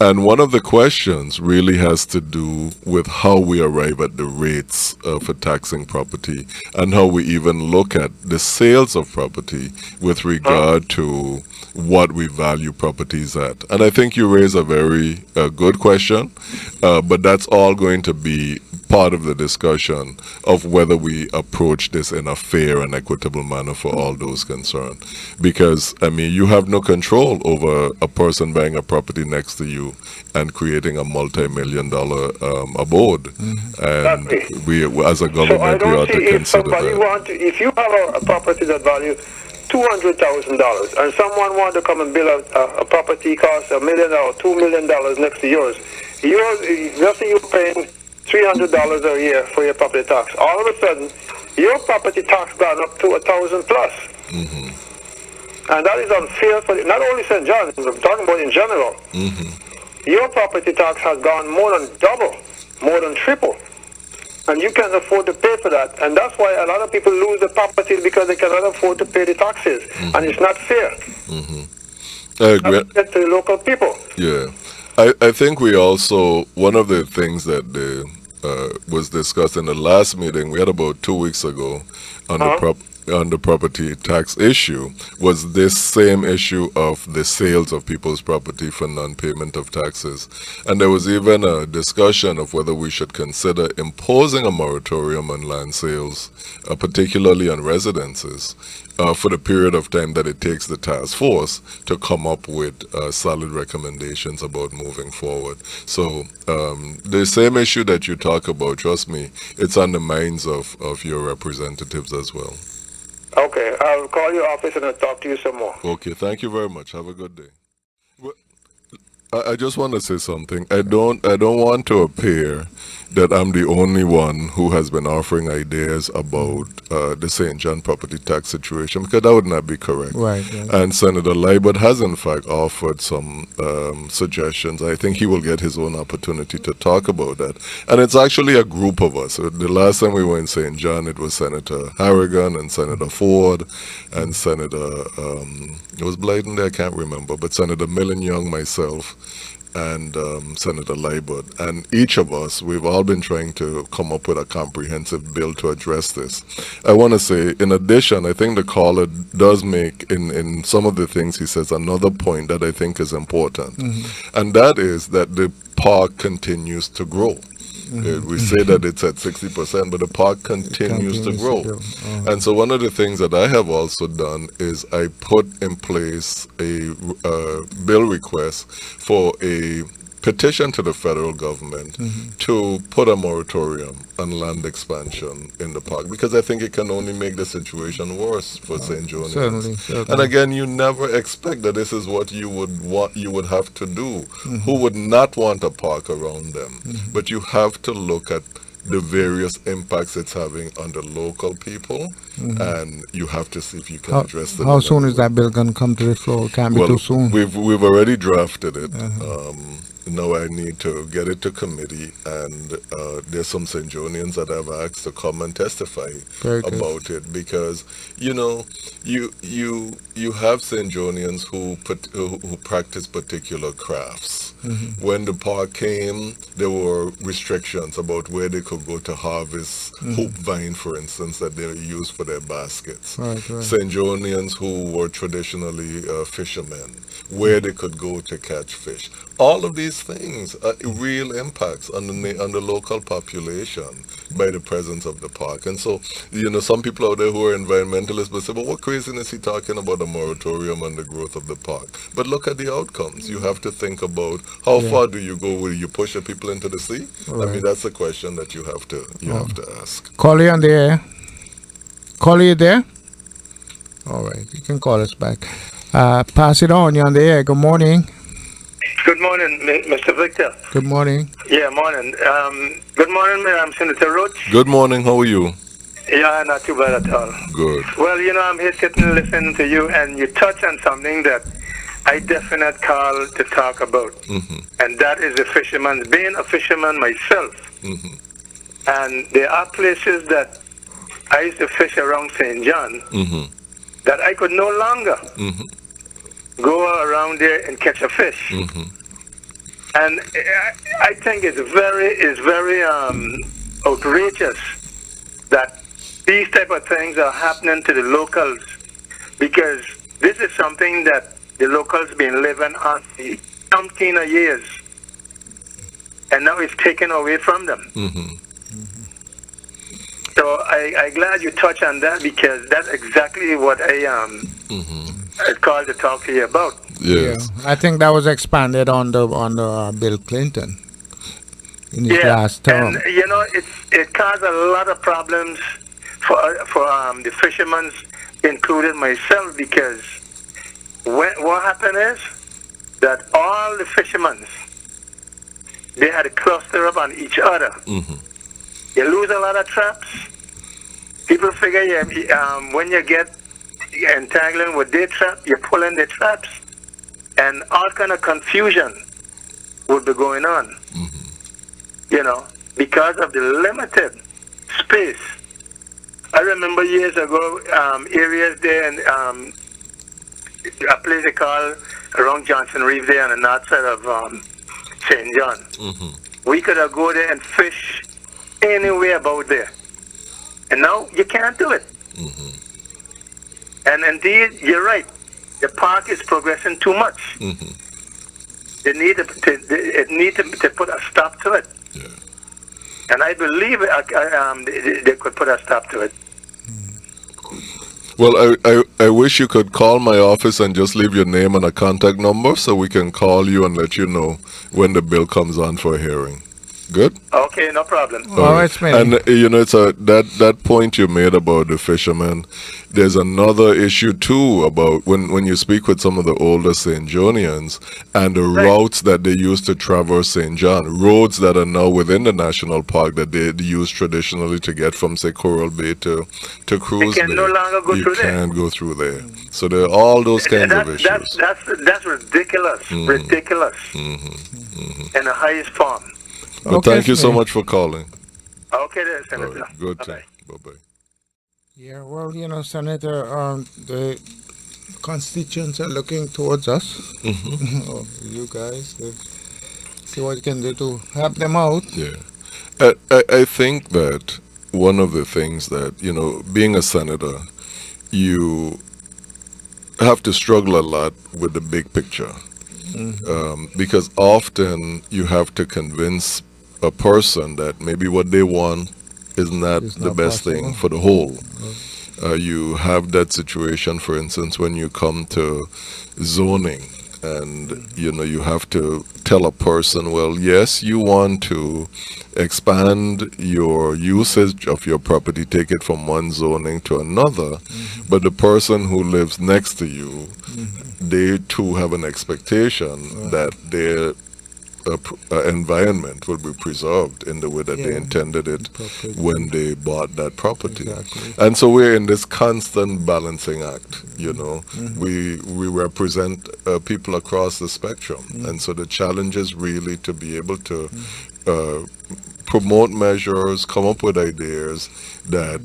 And one of the questions really has to do with how we arrive at the rates for taxing property and how we even look at the sales of property with regard to what we value properties at. And I think you raise a very good question, but that's all going to be part of the discussion of whether we approach this in a fair and equitable manner for all those concerned. Because, I mean, you have no control over a person buying a property next to you and creating a multi-million-dollar abode. And we, as a government, we ought to consider that. If you have a property that values $200,000 and someone wants to come and build a property costs $1 million or $2 million next to yours, let's say you're paying $300 a year for your property tax. All of a sudden, your property tax gone up to $1,000 plus. And that is unfair for not only St. John, I'm talking about in general. Your property tax has gone more than double, more than triple. And you can't afford to pay for that. And that's why a lot of people lose the properties because they cannot afford to pay the taxes. And it's not fair. I agree. That's to the local people. Yeah. I think we also, one of the things that was discussed in the last meeting we had about 2 weeks ago on the property tax issue was this same issue of the sales of people's property for non-payment of taxes. And there was even a discussion of whether we should consider imposing a moratorium on land sales, particularly on residences, for the period of time that it takes the task force to come up with solid recommendations about moving forward. So the same issue that you talk about, trust me, it's on the minds of your representatives as well. Okay, I'll call your office and I'll talk to you some more. Okay, thank you very much. Have a good day. Well, I just want to say something. I don't want to appear that I'm the only one who has been offering ideas about the St. John property tax situation, because that would not be correct. Right. And Senator Liebert has in fact offered some suggestions. I think he will get his own opportunity to talk about that. And it's actually a group of us. The last time we were in St. John, it was Senator Harrigan and Senator Ford and Senator, it was Blyden there, I can't remember, but Senator Millen Young, myself, and Senator Liebert. And each of us, we've all been trying to come up with a comprehensive bill to address this. I want to say, in addition, I think the caller does make, in some of the things he says, another point that I think is important. And that is that the park continues to grow. We say that it's at 60%, but the park continues to grow. And so one of the things that I have also done is I put in place a bill request for a petition to the federal government to put a moratorium on land expansion in the park, because I think it can only make the situation worse for St. John. Certainly. And again, you never expect that this is what you would have to do. Who would not want a park around them? But you have to look at the various impacts it's having on the local people, and you have to see if you can address them. How soon is that bill going to come to the floor? It can't be too soon. We've already drafted it. Now I need to get it to committee, and there's some St. Johnians that I've asked to come and testify about it, because you have St. Johnians who practice particular crafts. When the park came, there were restrictions about where they could go to harvest hoop vine, for instance, that they used for their baskets. St. Johnians who were traditionally fishermen, where they could go to catch fish. All of these these things real impacts on the local population by the presence of the park. And so, some people out there who are environmentalists will say, well, what craziness is he talking about a moratorium on the growth of the park? But look at the outcomes. You have to think about how far do you go? Will you push the people into the sea? Right. I mean, that's a question that you have to ask. Collie on the air. Collie, you there? All right, you can call us back. Pass it on. You're on the air. Good morning. Good morning, Mr. Victor. Good morning. Yeah, morning. Good morning, I'm Senator Roach. Good morning. How are you? Yeah, not too bad at all. Good. Well, I'm here sitting listening to you, and you touch on something that I definitely call to talk about. Mm-hmm. And that is the fisherman. Being a fisherman myself, Mm-hmm. and there are places that I used to fish around St. John Mm-hmm. that I could no longer Mm-hmm. go around there and catch a fish. Mm-hmm. And I think it's very outrageous that these type of things are happening to the locals, because this is something that the locals been living on for umpteen of years, and now it's taken away from them. Mm-hmm. So I glad you touched on that, because that's exactly what I called to talk to you about. Yes. Yeah, I think that was expanded on the Bill Clinton in his last term. And it caused a lot of problems for the fishermen, including myself, because what happened is that all the fishermen, they had to cluster up on each other. Mm-hmm. You lose a lot of traps. People figure when you get entangling with their trap, you pull in their traps, and all kind of confusion would be going on. Mm-hmm. Because of the limited space. I remember years ago, areas there in a place they call around Johnson Reef there on the north side of St. John. Mm-hmm. We could have go there and fish anywhere about there. And now you can't do it. Mm-hmm. And indeed, you're right. The park is progressing too much. Mm-hmm. They need to put a stop to it. Yeah. And I believe they could put a stop to it. Well, I wish you could call my office and just leave your name and a contact number so we can call you and let you know when the bill comes on for a hearing. Good? Okay, no problem. All right, Smitty. And it's that point you made about the fishermen. There's another issue too about when you speak with some of the older St. Johnians and the routes that they used to traverse St. John, roads that are now within the national park that they used traditionally to get from, say, Coral Bay to Cruz Bay. You can no longer go through there. You can't go through there. So there are all those kinds of issues. That's ridiculous. Mm-hmm. Ridiculous. Mm-hmm. Mm-hmm. In the highest form. Well, Okay, thank you so Smitty. much for calling. Okay, then, All Senator. right, good Bye-bye. time. Bye-bye. Yeah, well, Senator, the constituents are looking towards us. Mm-hmm. Oh, you guys, see what you can do to help them out. Yeah. I think that one of the things that, being a senator, you have to struggle a lot with the big picture. Mm-hmm. Because often you have to convince a person that maybe what they want is not It's the not best possible. thing for the whole. You have that situation, for instance, when you come to zoning and you have to tell a person, well, yes, you want to expand your usage of your property, take it from one zoning to another, but the person who lives next to you, they too have an expectation that their environment will be preserved in the way that they Yeah. intended it Property. when they bought that property. Exactly. And so we're in this constant balancing act, We represent people across the spectrum. And so the challenge is really to be able to promote measures, come up with ideas that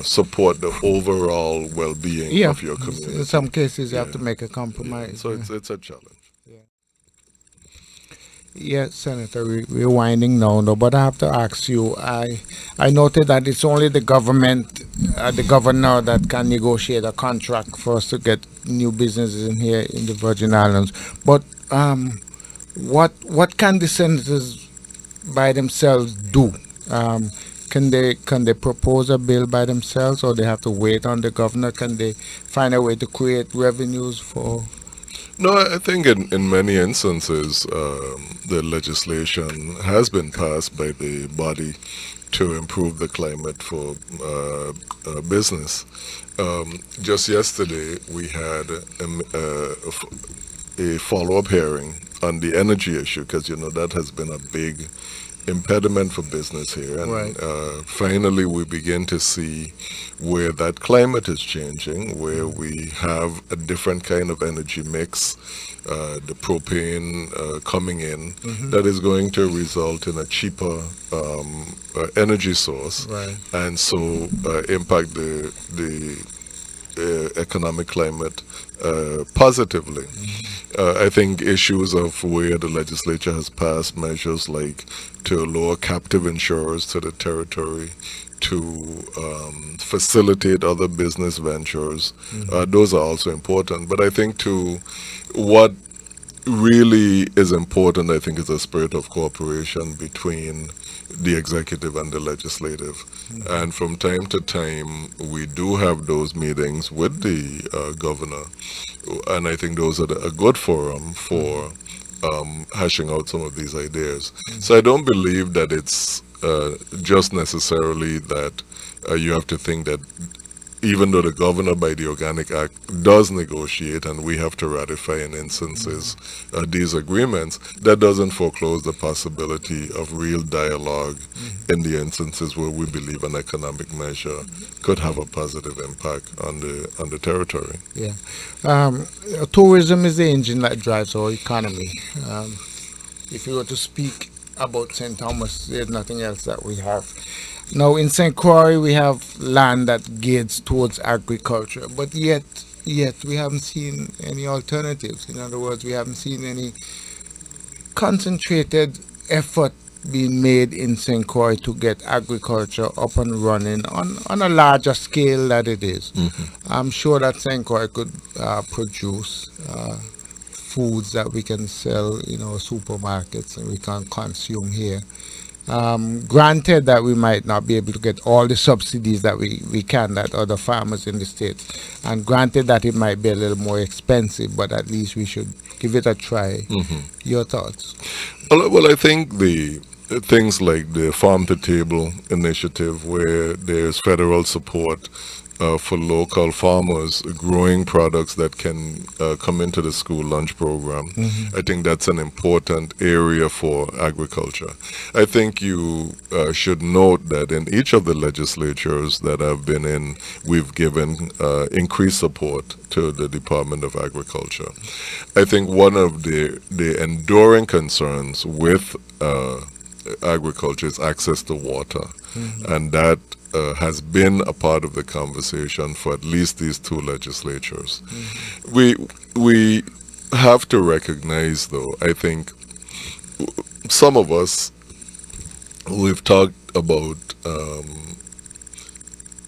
support the overall well-being Yeah, of your community. in some cases you have Yeah. to make a compromise. So it's a challenge. Yes, Senator, we're winding now, but I have to ask you, I noted that it's only the government, the governor that can negotiate a contract for us to get new businesses in here in the Virgin Islands. But what can the senators by themselves do? Can they propose a bill by themselves, or they have to wait on the governor? Can they find a way to create revenues for? No, I think in many instances, the legislation has been passed by the body to improve the climate for business. Just yesterday, we had a follow-up hearing on the energy issue, because that has been a big impediment for business here, and Right. Finally we begin to see where that climate is changing, where we have a different kind of energy mix, the propane coming in, that is going to result in a cheaper energy source, Right. and so impact the economic climate positively. I think issues of where the legislature has passed measures like to lower captive insurers to the territory, to facilitate other business ventures, those are also important. But I think what really is important, I think, is a spirit of cooperation between the executive and the legislative. And from time to time, we do have those meetings with the governor, and I think those are a good forum for hashing out some of these ideas. So I don't believe that it's just necessarily that you have to think that even though the governor by the Organic Act does negotiate and we have to ratify in instances these agreements, that doesn't foreclose the possibility of real dialogue in the instances where we believe an economic measure could have a positive impact on the territory. Yeah. Tourism is the engine that drives our economy. If you were to speak about St. Thomas, there's nothing else that we have. Now in St. Croix we have land that gears towards agriculture, but yet we haven't seen any alternatives. In other words, we haven't seen any concentrated effort being made in St. Croix to get agriculture up and running on a larger scale that it is. I'm sure that St. Croix could produce foods that we can sell in our supermarkets and we can consume here. Granted that we might not be able to get all the subsidies that we can, that other farmers in the States, and granted that it might be a little more expensive, but at least we should give it a try. Your thoughts? Well, I think the things like the Farm to Table initiative, where there's federal support for local farmers growing products that can come into the school lunch program. I think that's an important area for agriculture. I think you should note that in each of the legislatures that I've been in, we've given increased support to the Department of Agriculture. I think one of the enduring concerns with agriculture is access to water, and that has been a part of the conversation for at least these two legislatures. We have to recognize, though, I think some of us, we've talked about,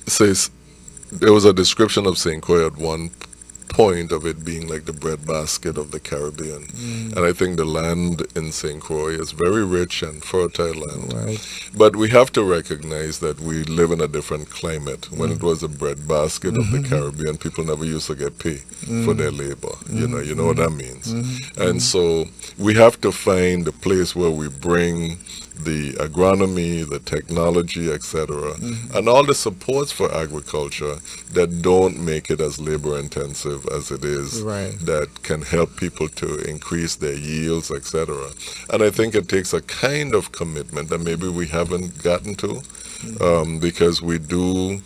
says there was a description of St. Croix at one point of it being like the breadbasket of the Caribbean. And I think the land in St. Croix is very rich and fertile land. Right. But we have to recognize that we live in a different climate. When it was the breadbasket of the Caribbean, people never used to get paid for their labor. You know what that means. And so we have to find a place where we bring the agronomy, the technology, etc., and all the supports for agriculture that don't make it as labor intensive as it is, Right. that can help people to increase their yields, etc. And I think it takes a kind of commitment that maybe we haven't gotten to, because we do.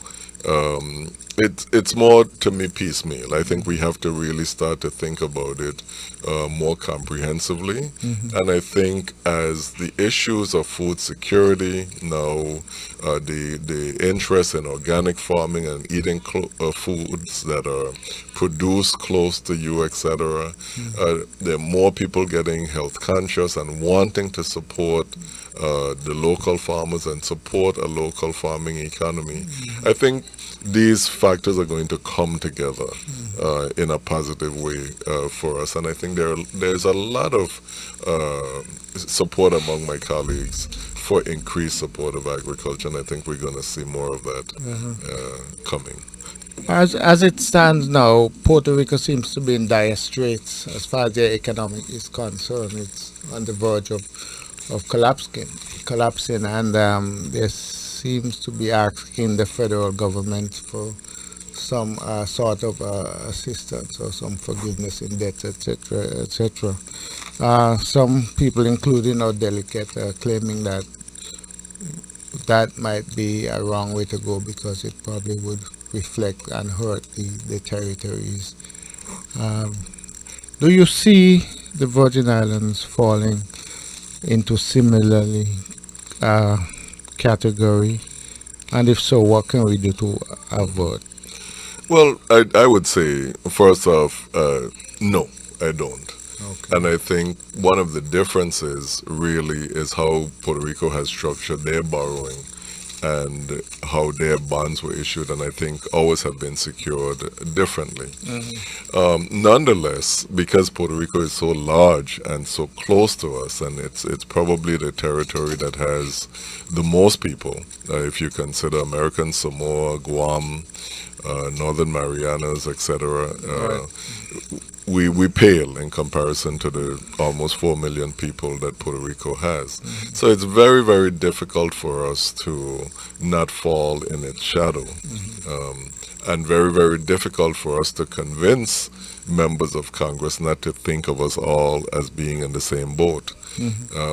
It's more, to me, piecemeal. I think we have to really start to think about it more comprehensively. And I think as the issues of food security now, the interest in organic farming and eating foods that are produced close to you, etc., there are more people getting health conscious and wanting to support the local farmers and support a local farming economy. I think these factors are going to come together in a positive way for us. And I think there's a lot of support among my colleagues for increased support of agriculture, and I think we're going to see more of that coming. As it stands now, Puerto Rico seems to be in dire straits as far as their economic is concerned. It's on the verge of collapsing, and there seems to be asking the federal government for some sort of assistance or some forgiveness in debt, etc., etc. Some people, including our delegate, are claiming that that might be a wrong way to go because it probably would reflect and hurt the territories. Do you see the Virgin Islands falling into similarly category? And if so, what can we do to avert? Well, I would say, first off, no, I don't. Okay. And I think one of the differences really is how Puerto Rico has structured their borrowing and how their bonds were issued, and I think ours have been secured differently. Nonetheless, because Puerto Rico is so large and so close to us, and it's probably the territory that has the most people, if you consider American Samoa, Guam, Northern Marianas, etc. We pale in comparison to the almost 4 million people that Puerto Rico has. So it's very, very difficult for us to not fall in its shadow. And very, very difficult for us to convince members of Congress not to think of us all as being in the same boat.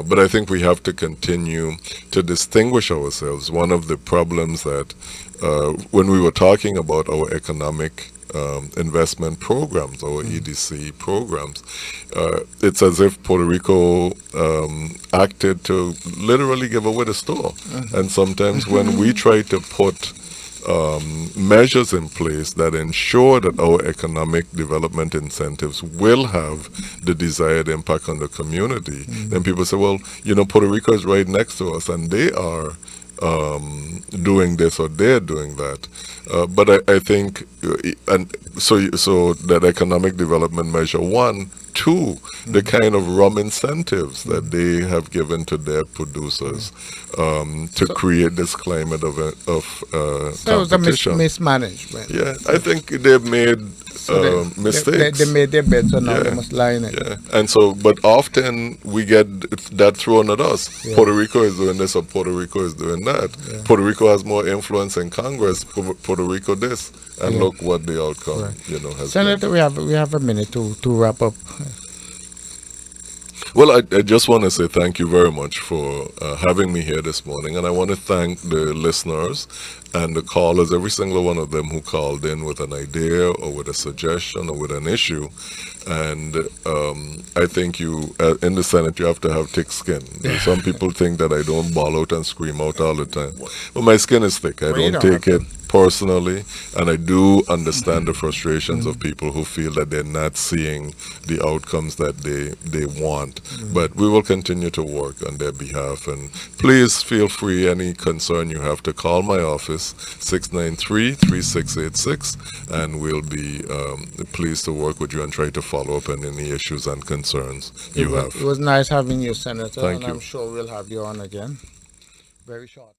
But I think we have to continue to distinguish ourselves. One of the problems that when we were talking about our economic investment programs, our EDC programs, it's as if Puerto Rico acted to literally give away the store. And sometimes when we try to put measures in place that ensure that our economic development incentives will have the desired impact on the community, then people say, well, Puerto Rico is right next to us and they are doing this or they're doing that. But I think, and so that economic development measure 1, 2, the kind of rum incentives that they have given to their producers to create this climate of So it was a competition. mismanagement. Yeah, I think they've made mistakes. They made their bets, so now they must line it. Yeah, and so, but often we get that thrown at us. Yeah. Puerto Rico is doing this or Puerto Rico is doing that. Yeah. Puerto Rico has more influence in Congress, Puerto Rico this. And Yeah. look what the outcome, Right. has Senator, been. we have a minute to wrap up. Well, I just want to say thank you very much for having me here this morning. And I want to thank the listeners and the callers, every single one of them who called in with an idea or with a suggestion or with an issue. And I think you, in the Senate, you have to have thick skin. Some people think that I don't bawl out and scream out all the time. But my skin is thick. I don't take it personally, and I do understand the frustrations of people who feel that they're not seeing the outcomes that they want. But we will continue to work on their behalf, and please feel free, any concern you have, to call my office, 693-3686, and we'll be pleased to work with you and try to follow up on any issues and concerns you have. It was nice having you, Senator, Thank and you. I'm sure we'll have you on again very short.